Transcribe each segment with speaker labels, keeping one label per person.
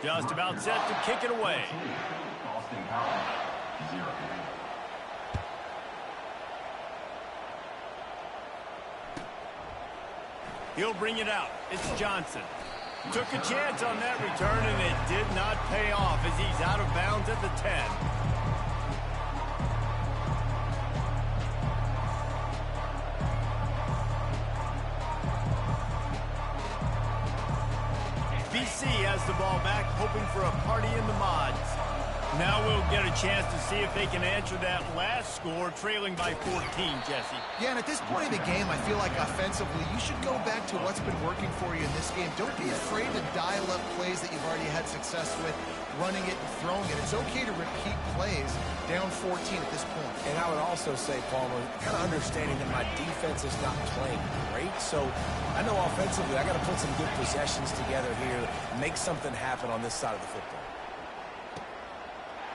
Speaker 1: Just about set to kick it away. He'll bring it out. It's Johnson. Took a chance on that return, and it did not pay off as he's out of bounds at the 10. BC has the ball back, hoping for a party in the mods. Now we'll get a chance to see if they can answer that last score, trailing by 14, Jesse.
Speaker 2: Yeah, and at this point of the game, I feel like offensively, you should go back to what's been working for you in this game. Don't be afraid to dial up plays that you've already had success with, running it and throwing it. It's okay to repeat plays down 14 at this point.
Speaker 3: And I would also say, Palmer, kind of understanding that my defense is not playing great. So I know offensively, I got to put some good possessions together here, make something happen on this side of the football.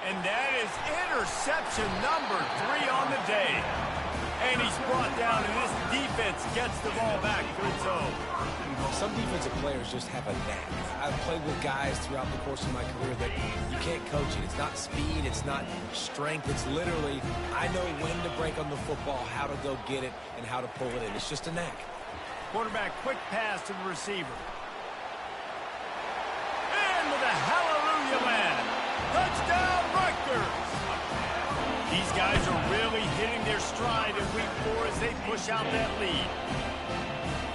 Speaker 1: And that is interception number 3 on the day. And he's brought down, and this defense gets the ball back for its own.
Speaker 3: Some defensive players just have a knack. I've played with guys throughout the course of my career that you can't coach it. It's not speed, it's not strength. It's literally, I know when to break on the football, how to go get it, and how to pull it in. It's just a knack.
Speaker 1: Quarterback, quick pass to the receiver. And with a hallelujah land. Touchdown, Rutgers! These guys are really hitting their stride in week 4 as they push out that lead.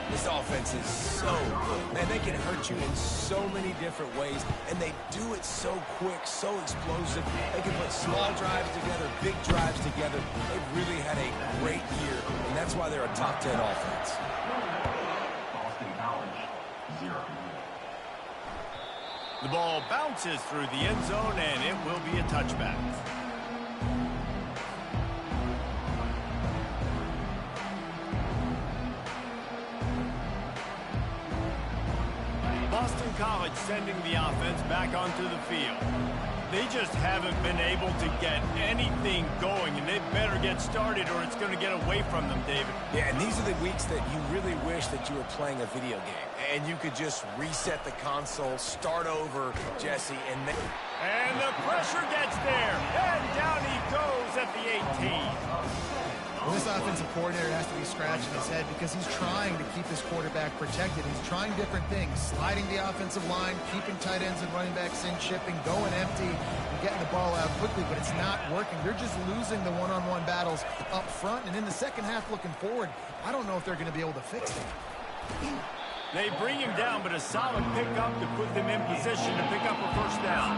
Speaker 3: This offense is so good. Man, they can hurt you in so many different ways, and they do it so quick, so explosive. They can put small drives together, big drives together. They've really had a great year, and that's why they're a top 10 offense.
Speaker 4: Boston College, 0.
Speaker 1: The ball bounces through the end zone, and it will be a touchback. Boston College sending the offense back onto the field. They just haven't been able to get anything going, and they better get started or it's going to get away from them, David.
Speaker 3: Yeah, and these are the weeks that you really wish that you were playing a video game, and you could just reset the console, start over, Jesse, and then...
Speaker 1: And the pressure gets there, and down he goes at the 18.
Speaker 2: Well, this offensive coordinator has to be scratching his head because he's trying to keep his quarterback protected. He's trying different things, sliding the offensive line, keeping tight ends and running backs in, shipping, going empty, and getting the ball out quickly, but it's not working. They're just losing the one-on-one battles up front, and in the second half looking forward, I don't know if they're going to be able to fix it.
Speaker 1: They bring him down, but a solid pickup to put them in position to pick up a first down.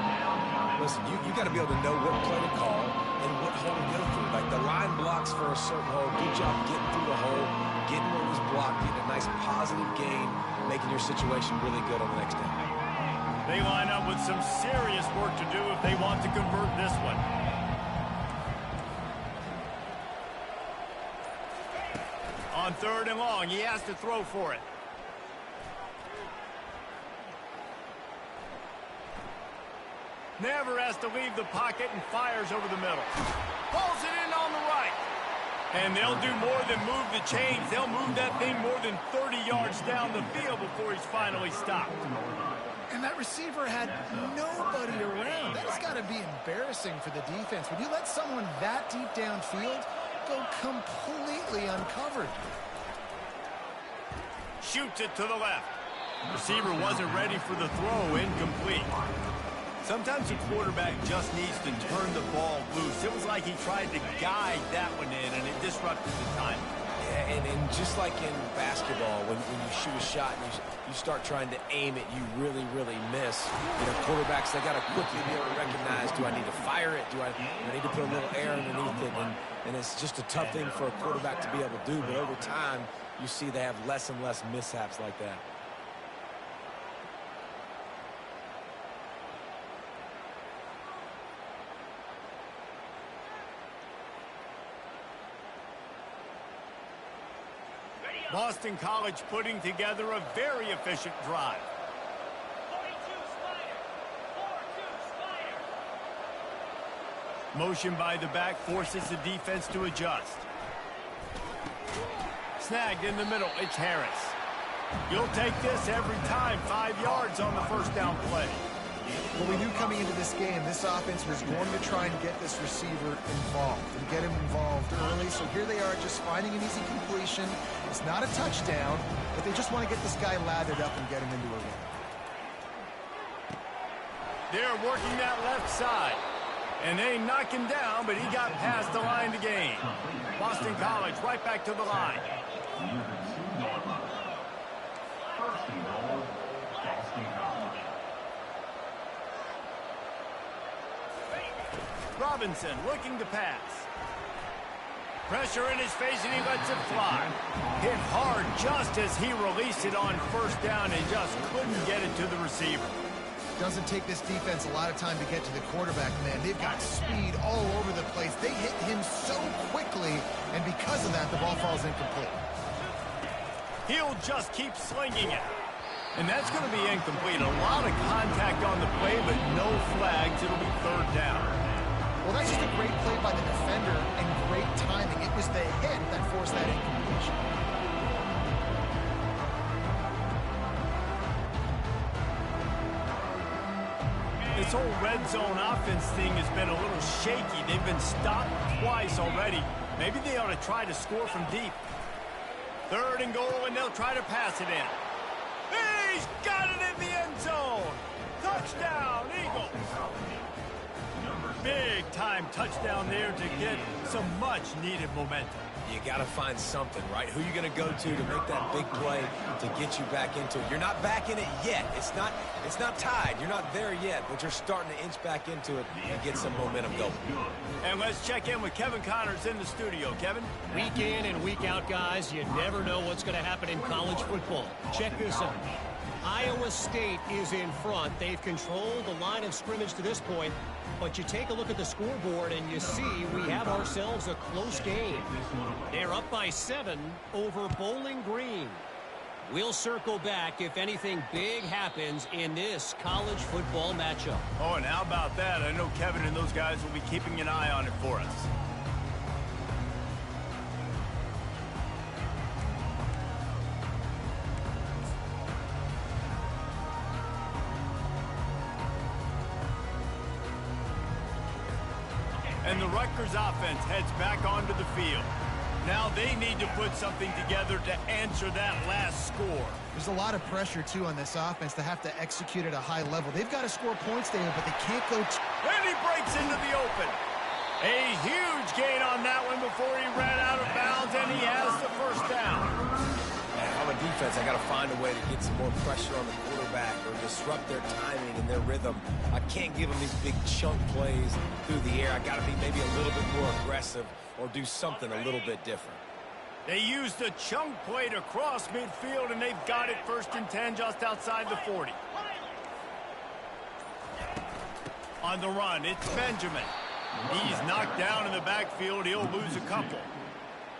Speaker 3: Listen, you got to be able to know what play to call and what hole to go through. Like the line blocks for a certain hole. Good job getting through the hole, getting what was blocked, getting a nice positive gain, making your situation really good on the next down.
Speaker 1: They line up with some serious work to do if they want to convert this one. On 3rd and long, he has to throw for it. Never has to leave the pocket and fires over the middle. Pulls it in on the right. And they'll do more than move the chains. They'll move that thing more than 30 yards down the field before he's finally stopped.
Speaker 2: And that receiver had nobody around. That's got to be embarrassing for the defense. When you let someone that deep downfield go completely uncovered.
Speaker 1: Shoots it to the left. Receiver wasn't ready for the throw, incomplete. Sometimes a quarterback just needs to turn the ball loose. It was like he tried to guide that one in, and it disrupted the time.
Speaker 3: Yeah, and just like in basketball, when you shoot a shot and you start trying to aim it, you really, really miss. You know, quarterbacks, they got to quickly be able to recognize, do I need to fire it? Do I need to put a little air underneath it? And it's just a tough thing for a quarterback to be able to do, but over time, you see they have less and less mishaps like that.
Speaker 1: Boston College putting together a very efficient drive. 42 Motion by the back forces the defense to adjust. Snagged in the middle, it's Harris. You'll take this every time, 5 yards on the first down play.
Speaker 2: Well, we knew coming into this game, this offense was going to try and get this receiver involved and get him involved early. So here they are just finding an easy completion. It's not a touchdown, but they just want to get this guy lathered up and get him into a run.
Speaker 1: They're working that left side. And they knock him down, but he got past the line to gain. Boston College right back to the line.
Speaker 4: First and goal, Boston College.
Speaker 1: Robinson looking to pass. Pressure in his face, and he lets it fly. Hit hard just as he released it on first down and just couldn't get it to the receiver.
Speaker 2: Doesn't take this defense a lot of time to get to the quarterback, man. They've got speed all over the place. They hit him so quickly, and because of that, the ball falls incomplete.
Speaker 1: He'll just keep slinging it. And that's going to be incomplete. A lot of contact on the play, but no flags. It'll be third down.
Speaker 2: Well, that's just a great play by the defender and great timing. It was the hit that forced that incompletion.
Speaker 1: This whole red zone offense thing has been a little shaky. They've been stopped twice already. Maybe they ought to try to score from deep. Third and goal, and they'll try to pass it in. He's got it in the end zone. Touchdown, Eagles. Big time touchdown there to get some much needed momentum.
Speaker 3: You got to find something, right? Who you going to go to make that big play to get you back into it? You're not back in it yet. It's not tied. You're not there yet, but you're starting to inch back into it and get some momentum going.
Speaker 1: And let's check in with Kevin Connors in the studio. Kevin?
Speaker 5: Week in and week out, guys, you never know what's going to happen in college football. Check this out. Iowa State is in front. They've controlled the line of scrimmage to this point. But you take a look at the scoreboard and you see we have ourselves a close game. They're up by 7 over Bowling Green. We'll circle back if anything big happens in this college football matchup.
Speaker 1: Oh, and how about that? I know Kevin and those guys will be keeping an eye on it for us. And the Rutgers offense heads back onto the field. Now they need to put something together to answer that last score.
Speaker 2: There's a lot of pressure, too, on this offense to have to execute at a high level. They've got to score points, David, but they can't go...
Speaker 1: And he breaks into the open. A huge gain on that one before he ran out of bounds, and he has the first down.
Speaker 3: On the defense, I got to find a way to get some more pressure on the quarterback or disrupt their timing and their rhythm. I can't give them these big chunk plays through the air. I got to be maybe a little bit more aggressive or do something a little bit different.
Speaker 1: They used the chunk play to cross midfield, and they've got it 1st and 10 just outside the 40. On the run, it's Benjamin. He's knocked down in the backfield. He'll lose a couple.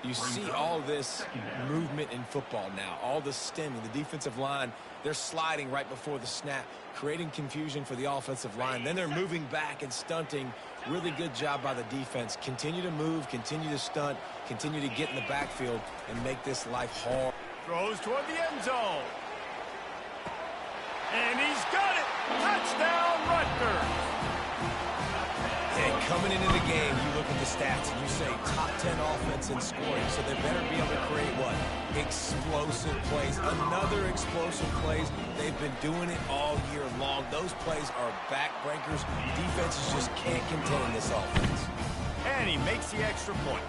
Speaker 3: You see all this movement in football now, all the stemming, the defensive line, they're sliding right before the snap, creating confusion for the offensive line. Then they're moving back and stunting. Really good job by the defense. Continue to move, continue to stunt, continue to get in the backfield and make this life hard.
Speaker 1: Throws toward the end zone. And he's got it. Touchdown, Rutgers.
Speaker 3: And coming into the game, you look at the stats and you say top 10 offense in scoring, so they better be able to create what? Explosive plays. Another explosive plays. They've been doing it all year long. Those plays are backbreakers. Defenses just can't contain this offense.
Speaker 1: And he makes the extra point.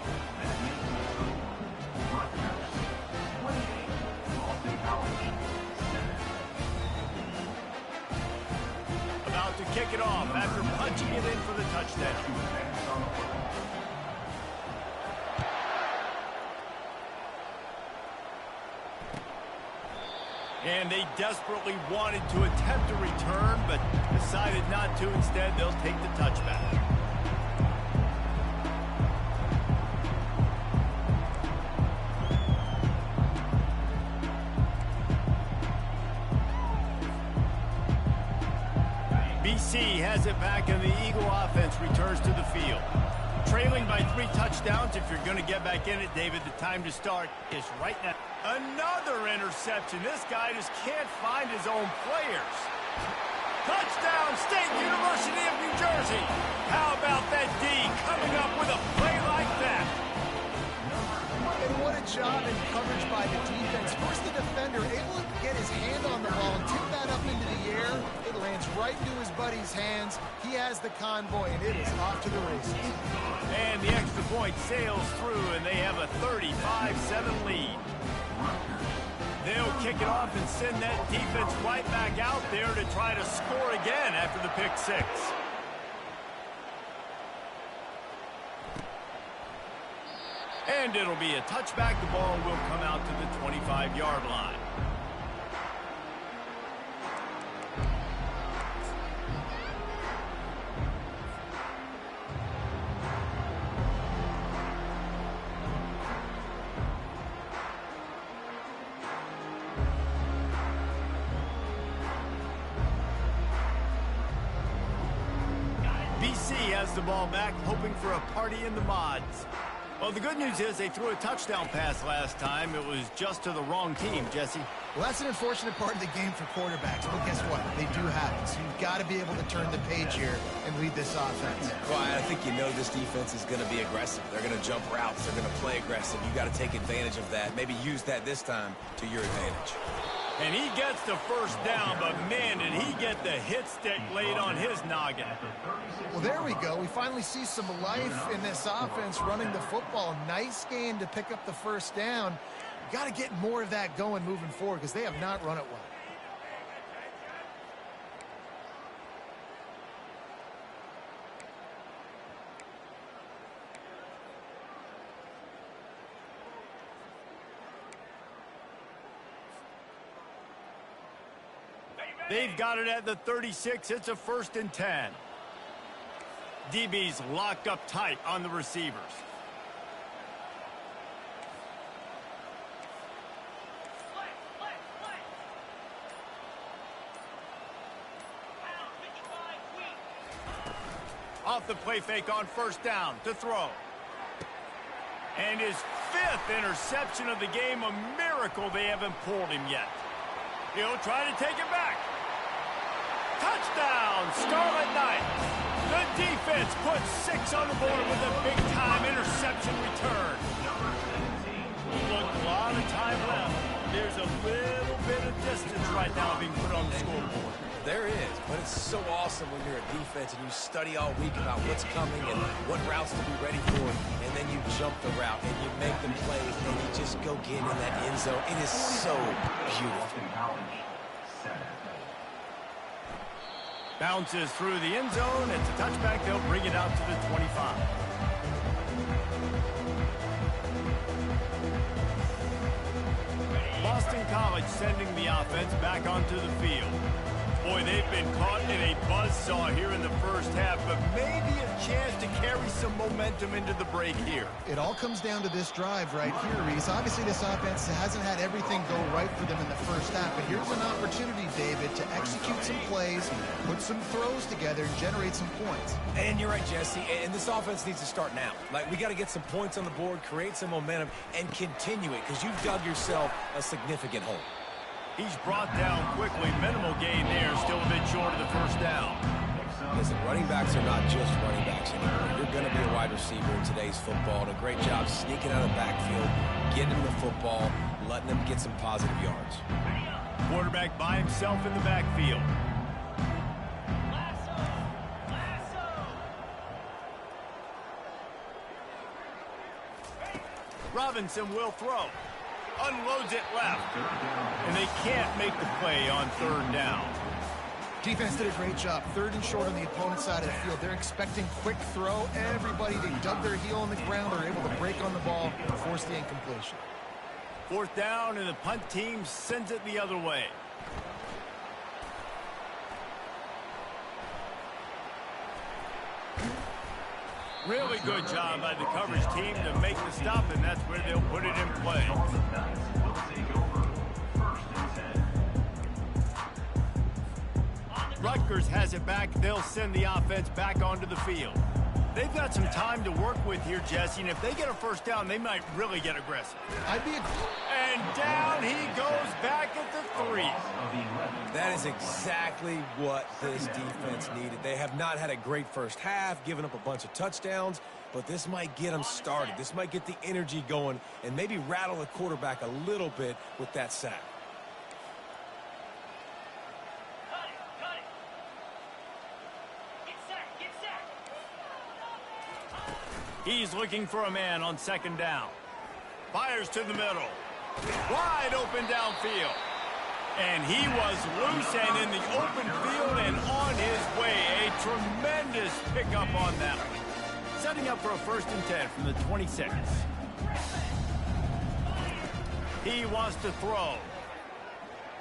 Speaker 1: About to kick it off after punching it in for the touchdown. And they desperately wanted to attempt a return, but decided not to. Instead, they'll take the touchback. BC has it back, and the Eagle offense returns to the field. Trailing by 3 touchdowns. If you're going to get back in it, David, the time to start is right now. Another interception. This guy just can't find his own players. Touchdown, State University of New Jersey. How about that D coming up with a play like that?
Speaker 2: And what a job in coverage by the defense. First, the defender able to get his hand on the ball and tip that up into the air. It lands right into his buddy's hands. He has the convoy, and it is off to the races.
Speaker 1: And the extra point sails through, and they have a 35-7 lead. They'll kick it off and send that defense right back out there to try to score again after the pick six. And it'll be a touchback. The ball will come out to the 25-yard line. BC has the ball back, hoping for a party in the mods. Well, the good news is they threw a touchdown pass last time. It was just to the wrong team, Jesse.
Speaker 2: Well, that's an unfortunate part of the game for quarterbacks, but guess what? They do have it. So you've got to be able to turn the page here and lead this offense.
Speaker 3: Well, I think you know this defense is going to be aggressive. They're going to jump routes. They're going to play aggressive. You got to take advantage of that. Maybe use that this time to your advantage.
Speaker 1: And he gets the first down, but man, did he get the hit stick laid on his noggin.
Speaker 2: Well, there we go. We finally see some life in this offense running the football. Nice game to pick up the first down. Got to get more of that going moving forward because they have not run it well.
Speaker 1: They've got it at the 36. It's a 1st and 10. DB's locked up tight on the receivers. Off the play fake on 1st down to throw. And his 5th interception of the game, a miracle they haven't pulled him yet. He'll try to take it back. Touchdown, Scarlet Knights. The defense puts 6 on the board with a big-time interception return. Look, a lot of time left. There's a little bit of distance right now being put on the scoreboard.
Speaker 3: There is, but it's so awesome when you're a defense and you study all week about what's coming and what routes to be ready for, and then you jump the route and you make the plays and you just go get in that end zone. It is so beautiful.
Speaker 1: Bounces through the end zone. It's a touchback. They'll bring it out to the 25. Boston College sending the offense back onto the field. Boy, they've been caught in a buzzsaw here in the first half, but maybe a chance to carry some momentum into the break here.
Speaker 2: It all comes down to this drive right here, Reese. Obviously, this offense hasn't had everything go right for them in the first half, but here's an opportunity, David, to execute some plays, put some throws together, and generate some points.
Speaker 3: And you're right, Jesse, and this offense needs to start now. Like, we got to get some points on the board, create some momentum, and continue it, because you've dug yourself a significant hole.
Speaker 1: He's brought down quickly. Minimal gain there. Still a bit short of the first down.
Speaker 3: Listen, running backs are not just running backs anymore. You're going to be a wide receiver in today's football. And a great job sneaking out of the backfield, getting them the football, letting them get some positive yards.
Speaker 1: Quarterback by himself in the backfield. Robinson will throw. Unloads it left. And they can't make the play on 3rd down.
Speaker 2: Defense did a great job. 3rd and short on the opponent's side of the field. They're expecting quick throw. Everybody, they dug their heel on the ground. They're able to break on the ball and force the incompletion.
Speaker 1: 4th down, and the punt team sends it the other way. Really good job by the coverage team to make the stop, and that's where they'll put it in play. Rutgers has it back. They'll send the offense back onto the field. They've got some time to work with here, Jesse, and if they get a first down, they might really get aggressive.
Speaker 2: I'd be
Speaker 1: and down he goes back at the 3.
Speaker 3: That is exactly what this defense needed. They have not had a great first half, given up a bunch of touchdowns, but this might get them started. This might get the energy going and maybe rattle the quarterback a little bit with that sack.
Speaker 1: He's looking for a man on second down. Fires to the middle. Wide open downfield. And he was loose and in the open field and on his way. A tremendous pickup on that one. Setting up for a 1st and 10 from the 26. He wants to throw.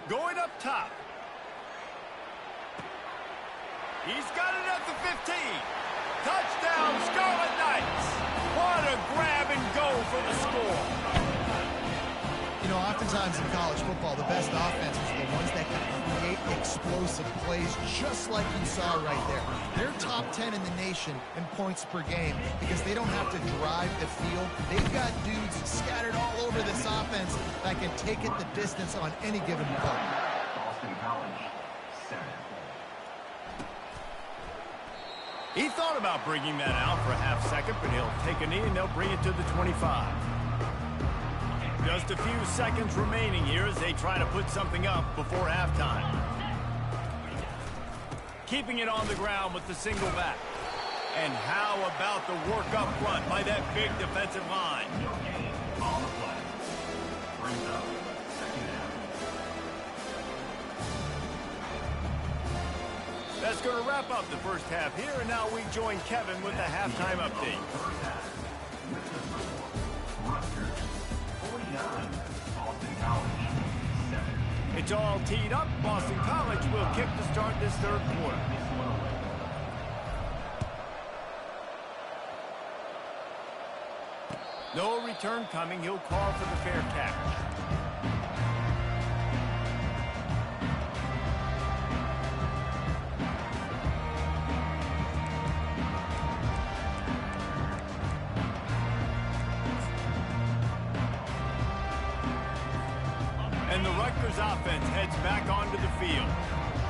Speaker 1: Going up top. He's got it at the 15. Touchdown, Scarlet Knights. What a grab and go for the score.
Speaker 2: You know, oftentimes in college football, the best offenses are the ones that can create explosive plays, just like you saw right there. They're top 10 in the nation in points per game because they don't have to drive the field. They've got dudes scattered all over this offense that can take it the distance on any given play.
Speaker 4: Boston College, 7.
Speaker 1: He thought about bringing that out for a half second, but he'll take a knee and they'll bring it to the 25. Just a few seconds remaining here as they try to put something up before halftime. Keeping it on the ground with the single back. And how about the work up front by that big defensive line?
Speaker 4: On the play. Brings up 2nd down.
Speaker 1: That's going to wrap up the first half here, and now we join Kevin with the halftime update.
Speaker 4: Rutgers, 49. Boston College, 7.
Speaker 1: It's all teed up. Boston College will kick to start this 3rd quarter. No return coming. He'll call for the fair catch. And the Rutgers offense heads back onto the field.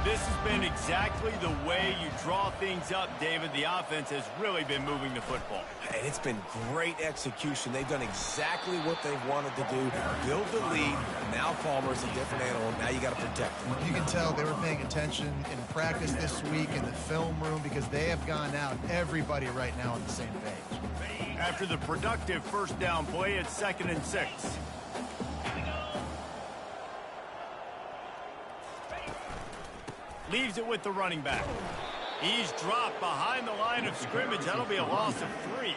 Speaker 1: This has been exactly the way you draw things up, David. The offense has really been moving the football.
Speaker 3: And it's been great execution. They've done exactly what they've wanted to do. Build the lead. Now Palmer's a different animal. Now you got to protect him.
Speaker 2: You can tell they were paying attention in practice this week in the film room because they have gone out, everybody right now on the same page.
Speaker 1: After the productive 1st down play, it's 2nd and 6. Leaves it with the running back. He's dropped behind the line of scrimmage. That'll be a loss of 3.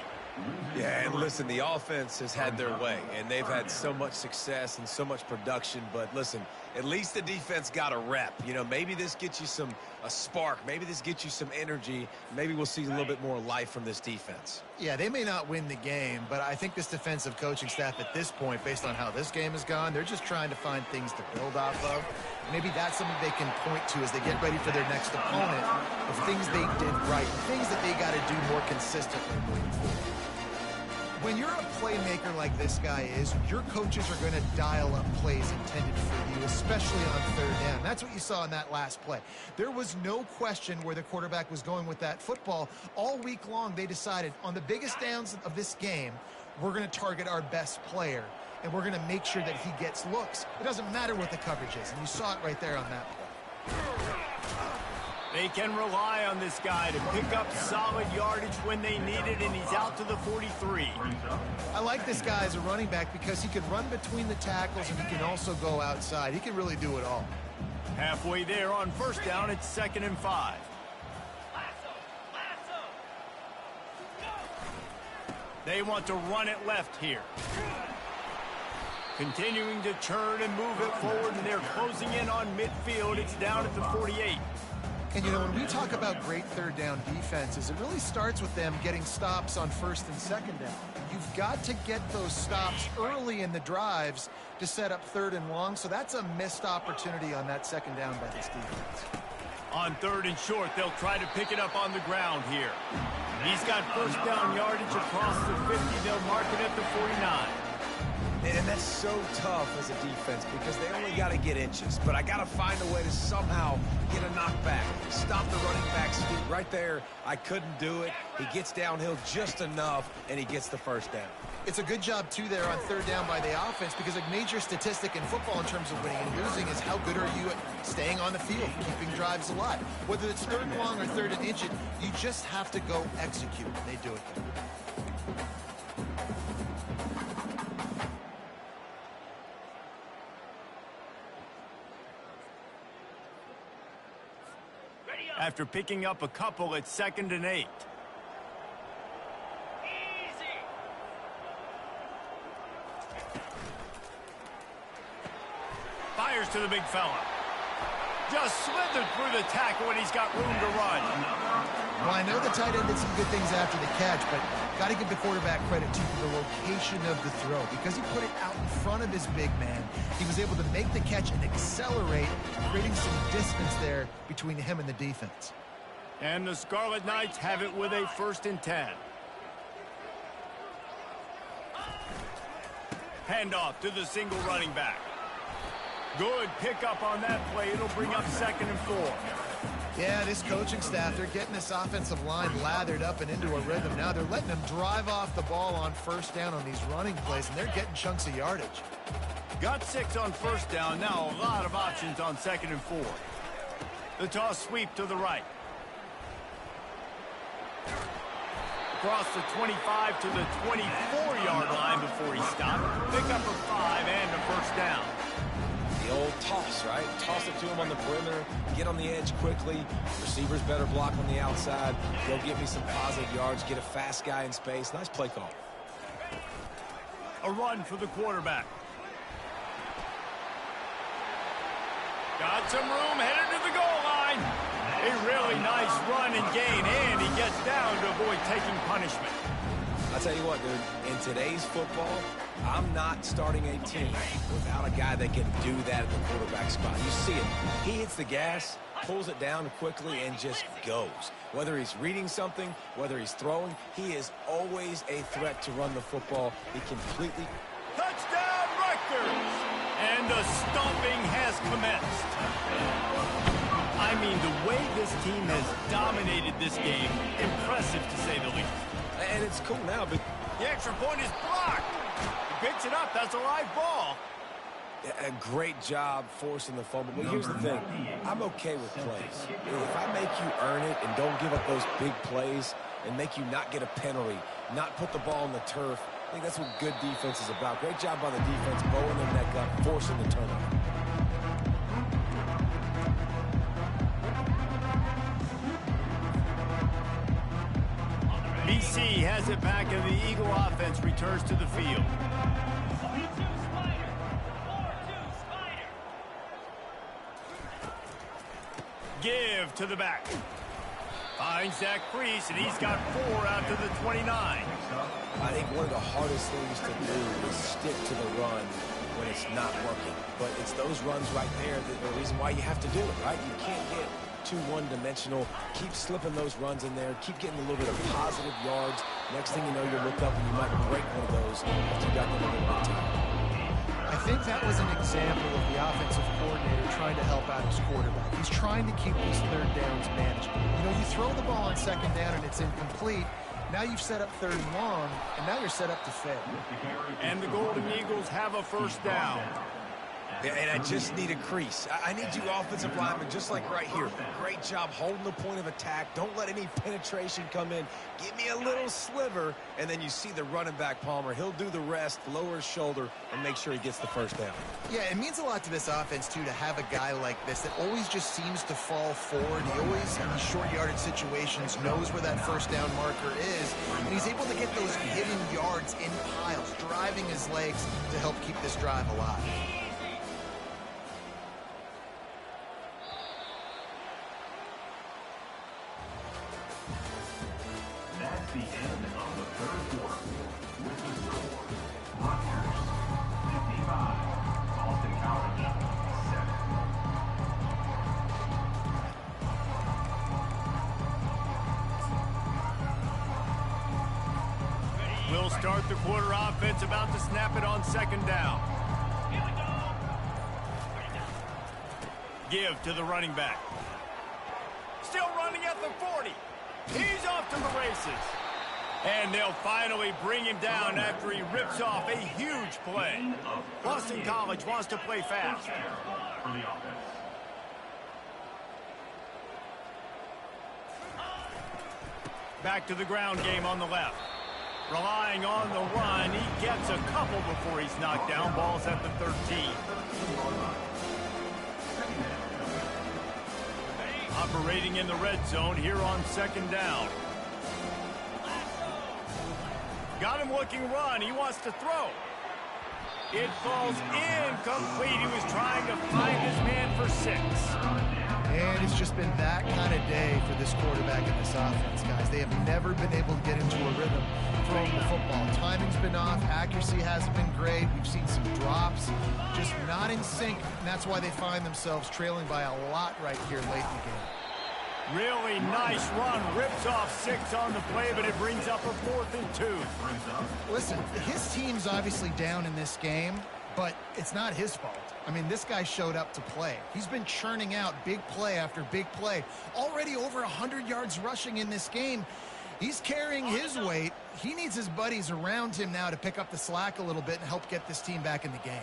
Speaker 3: Yeah, and listen, the offense has had their way, and they've had so much success and so much production. But listen, at least the defense got a rep. You know, maybe this gets you a spark. Maybe this gets you some energy. Maybe we'll see a little bit more life from this defense.
Speaker 2: Yeah, they may not win the game, but I think this defensive coaching staff at this point, based on how this game has gone, they're just trying to find things to build off of. Maybe that's something they can point to as they get ready for their next opponent of things they did right, things that they got to do more consistently moving forward. When you're a playmaker like this guy is, your coaches are going to dial up plays intended for you, especially on 3rd down. That's what you saw in that last play. There was no question where the quarterback was going with that football. All week long, they decided on the biggest downs of this game, we're going to target our best player, and we're going to make sure that he gets looks. It doesn't matter what the coverage is, and you saw it right there on that play.
Speaker 1: They can rely on this guy to pick up solid yardage when they need it, and he's out to the 43.
Speaker 2: I like this guy as a running back because he can run between the tackles and he can also go outside. He can really do it all.
Speaker 1: Halfway there on 1st down, it's 2nd and 5. They want to run it left here. Continuing to churn and move it forward, and they're closing in on midfield. It's down at the 48.
Speaker 2: And, you know, when we talk about great 3rd down defenses, it really starts with them getting stops on 1st and 2nd down. You've got to get those stops early in the drives to set up 3rd and long, so that's a missed opportunity on that 2nd down by this defense.
Speaker 1: On 3rd and short, they'll try to pick it up on the ground here. He's got 1st down yardage across the 50. They'll mark it at the 49.
Speaker 3: And that's so tough as a defense because they only got to get inches. But I got to find a way to somehow get a knockback, stop the running back's feet right there. I couldn't do it. He gets downhill just enough, and he gets the first down.
Speaker 2: It's a good job, too, there on third down by the offense because a major statistic in football in terms of winning and losing is how good are you at staying on the field, keeping drives alive. Whether it's third and long or third and inch, you just have to go execute. They do it there.
Speaker 1: After picking up a couple, it's 2nd and 8. Fires to the big fella. Just slithered through the tackle, and he's got room to run.
Speaker 2: Well, I know the tight end did some good things after the catch, but got to give the quarterback credit, too, for the location of the throw. Because he put it out in front of his big man, he was able to make the catch and accelerate, creating some distance there between him and the defense.
Speaker 1: And the Scarlet Knights have it with a 1st and 10. Handoff to the single running back. Good pickup on that play. It'll bring up 2nd and 4.
Speaker 2: Yeah, this coaching staff, they're getting this offensive line lathered up and into a rhythm. Now they're letting them drive off the ball on 1st down on these running plays, and they're getting chunks of yardage.
Speaker 1: Got 6 on 1st down. Now a lot of options on 2nd and 4. The toss sweep to the right. Across the 25 to the 24-yard line before he stopped. Pick up a 5 and a 1st down.
Speaker 3: The old toss, right? Toss it to him on the perimeter, get on the edge quickly. Receivers better block on the outside. Go get me some positive yards, get a fast guy in space. Nice play call.
Speaker 1: A run for the quarterback. Got some room, headed to the goal line. A really nice run and gain, and he gets down to avoid taking punishment.
Speaker 3: I'll tell you what, dude, in today's football, I'm not starting a team without a guy that can do that at the quarterback spot. You see it. He hits the gas, pulls it down quickly, and just goes. Whether he's reading something, whether he's throwing, he is always a threat to run the football. He completely...
Speaker 1: Touchdown, Rutgers! And the stomping has commenced. I mean, the way this team has dominated this game, impressive to say the least.
Speaker 3: And it's cool now, but...
Speaker 1: The extra point is blocked. He picks it up. That's a live ball.
Speaker 3: A great job forcing the fumble. But here's the thing. I'm okay with plays. If I make you earn it and don't give up those big plays and make you not get a penalty, not put the ball on the turf, I think that's what good defense is about. Great job by the defense, bowing their neck up, forcing the turnover.
Speaker 1: BC has it back, and the Eagle offense returns to the field. Give to the back. Finds that crease, and he's got 4 out to the 29.
Speaker 3: I think one of the hardest things to do is stick to the run when it's not working. But it's those runs right there that are the reason why you have to do it, right? You can't get too one-dimensional. Keep slipping those runs in there. Keep getting a little bit of positive yards. Next thing you know, you look up and you might break one of those after you got them a little bit of time.
Speaker 2: I think that was an example of the offensive coordinator trying to help out his quarterback. He's trying to keep these third downs manageable. You know, you throw the ball on 2nd down and it's incomplete. Now you've set up 3rd and long, and now you're set up to fail.
Speaker 1: And the Golden Eagles have a 1st down.
Speaker 3: Yeah, and I just need a crease. I need you offensive linemen, just like right here. Great job holding the point of attack. Don't let any penetration come in. Give me a little sliver, and then you see the running back, Palmer. He'll do the rest, lower his shoulder, and make sure he gets the 1st down.
Speaker 2: Yeah, it means a lot to this offense, too, to have a guy like this that always just seems to fall forward. He always, in these short yardage situations, knows where that 1st down marker is, and he's able to get those hidden yards in piles, driving his legs to help keep this drive alive.
Speaker 4: That's the end of the 3rd quarter. With the score, Rutgers 55, Boston College 7.
Speaker 1: We'll start start the quarter offense, about to snap it on second down. Give to the running back. Still running at the 40. He's off to the races. And they'll finally bring him down after he rips off a huge play. Boston College wants to play fast. Back to the ground game on the left. Relying on the run, he gets a couple before he's knocked down. Ball's at the 13. Operating in the red zone here on second down. Got him looking run. He wants to throw. It falls incomplete. He was trying to find his man for 6.
Speaker 2: And it's just been that kind of day for this quarterback and this offense, guys. They have never been able to get into a rhythm throwing the football. Timing's been off. Accuracy hasn't been great. We've seen some drops. Just not in sync. And that's why they find themselves trailing by a lot right here late in the game.
Speaker 1: Really nice run. Rips off 6 on the play, but it brings up a 4th and 2.
Speaker 2: Listen, his team's obviously down in this game, but it's not his fault. I mean, this guy showed up to play. He's been churning out big play after big play. Already over 100 yards rushing in this game. He's carrying his weight. He needs his buddies around him now to pick up the slack a little bit and help get this team back in the game.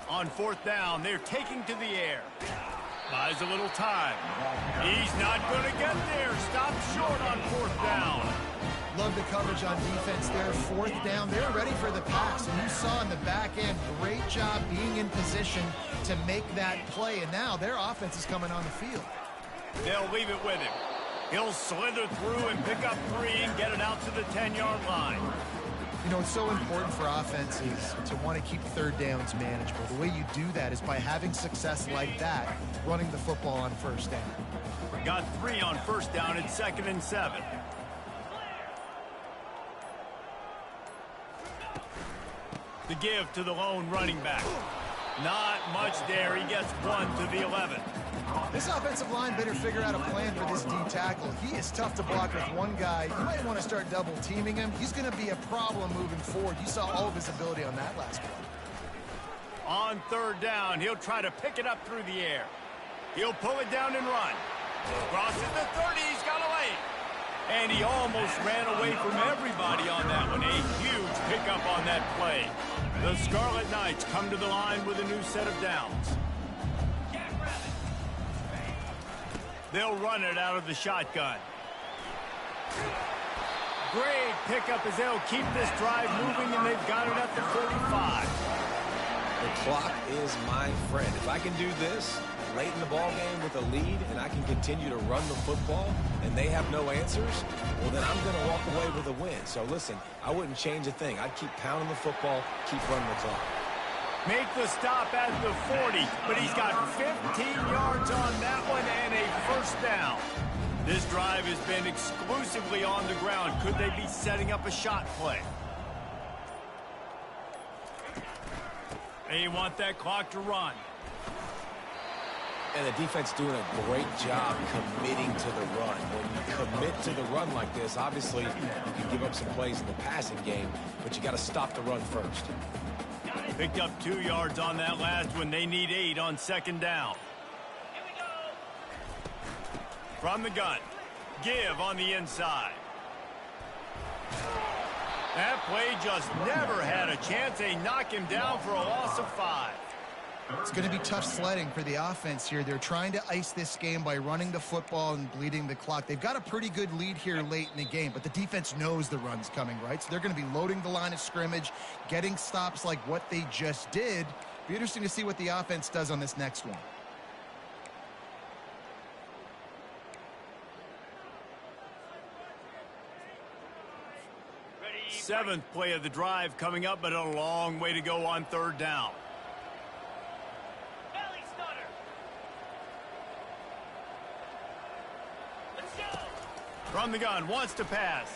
Speaker 1: On 4th down, they're taking to the air. Buys a little time. He's not going to get there. Stops short on 4th down.
Speaker 2: Love the coverage on defense there. 4th down, they're ready for the pass. And you saw in the back end, great job being in position to make that play. And now their offense is coming on the field.
Speaker 1: They'll leave it with him. He'll slither through and pick up 3 and get it out to the 10-yard line.
Speaker 2: You know, it's so important for offenses to want to keep 3rd downs manageable. The way you do that is by having success like that, running the football on 1st down.
Speaker 1: Got 3 on 1st down. It's 2nd and 7. The give to the lone running back. Not much there. He gets 1 to the 11.
Speaker 2: This offensive line better figure out a plan for this D tackle. He is tough to block with one guy. You might want to start double teaming him. He's going to be a problem moving forward. You saw all of his ability on that last one.
Speaker 1: On 3rd down, he'll try to pick it up through the air. He'll pull it down and run. Crosses the 30. He's got away. And he almost ran away from everybody on that one. A huge pickup on that play. The Scarlet Knights come to the line with a new set of downs. They'll run it out of the shotgun. Great pickup as they'll keep this drive moving, and they've got it at the 45.
Speaker 3: The clock is my friend. If I can do this late in the ball game with a lead and I can continue to run the football and they have no answers, well, then I'm going to walk away with a win. So, listen, I wouldn't change a thing. I'd keep pounding the football, keep running the clock.
Speaker 1: Make the stop at the 40, but he's got 15 yards on that one and a 1st down. This drive has been exclusively on the ground. Could they be setting up a shot play? They want that clock to run.
Speaker 3: And the defense doing a great job committing to the run. When you commit to the run like this, obviously you can give up some plays in the passing game, but you got to stop the run first.
Speaker 1: Picked up 2 yards on that last one. They need 8 on 2nd down. From the gun. Give on the inside. That play just never had a chance. They knock him down for a loss of 5.
Speaker 2: It's going to be tough sledding for the offense here. They're trying to ice this game by running the football and bleeding the clock. They've got a pretty good lead here late in the game, but the defense knows the run's coming, right? So they're going to be loading the line of scrimmage, getting stops like what they just did. Be interesting to see what the offense does on this next one.
Speaker 1: Seventh play of the drive coming up, but a long way to go on 3rd down. From the gun, wants to pass.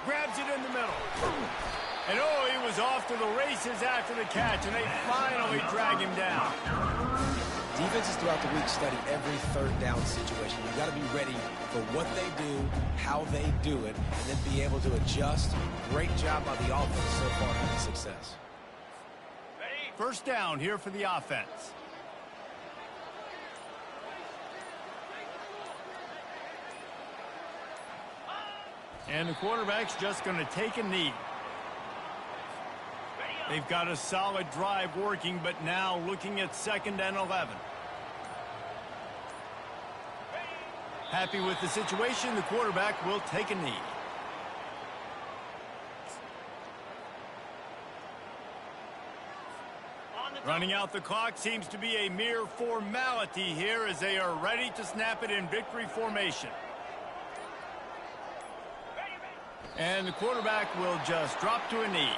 Speaker 1: Grabs it in the middle. And oh, he was off to the races after the catch, and they finally drag him down.
Speaker 3: Defenses throughout the week study every third down situation. You've got to be ready for what they do, how they do it, and then be able to adjust. Great job by the offense so far having success.
Speaker 1: First down here for the offense. And the quarterback's just going to take a knee. They've got a solid drive working, but now looking at 2nd and 11. Happy with the situation, the quarterback will take a knee. Running out the clock seems to be a mere formality here as they are ready to snap it in victory formation. And the quarterback will just drop to a knee.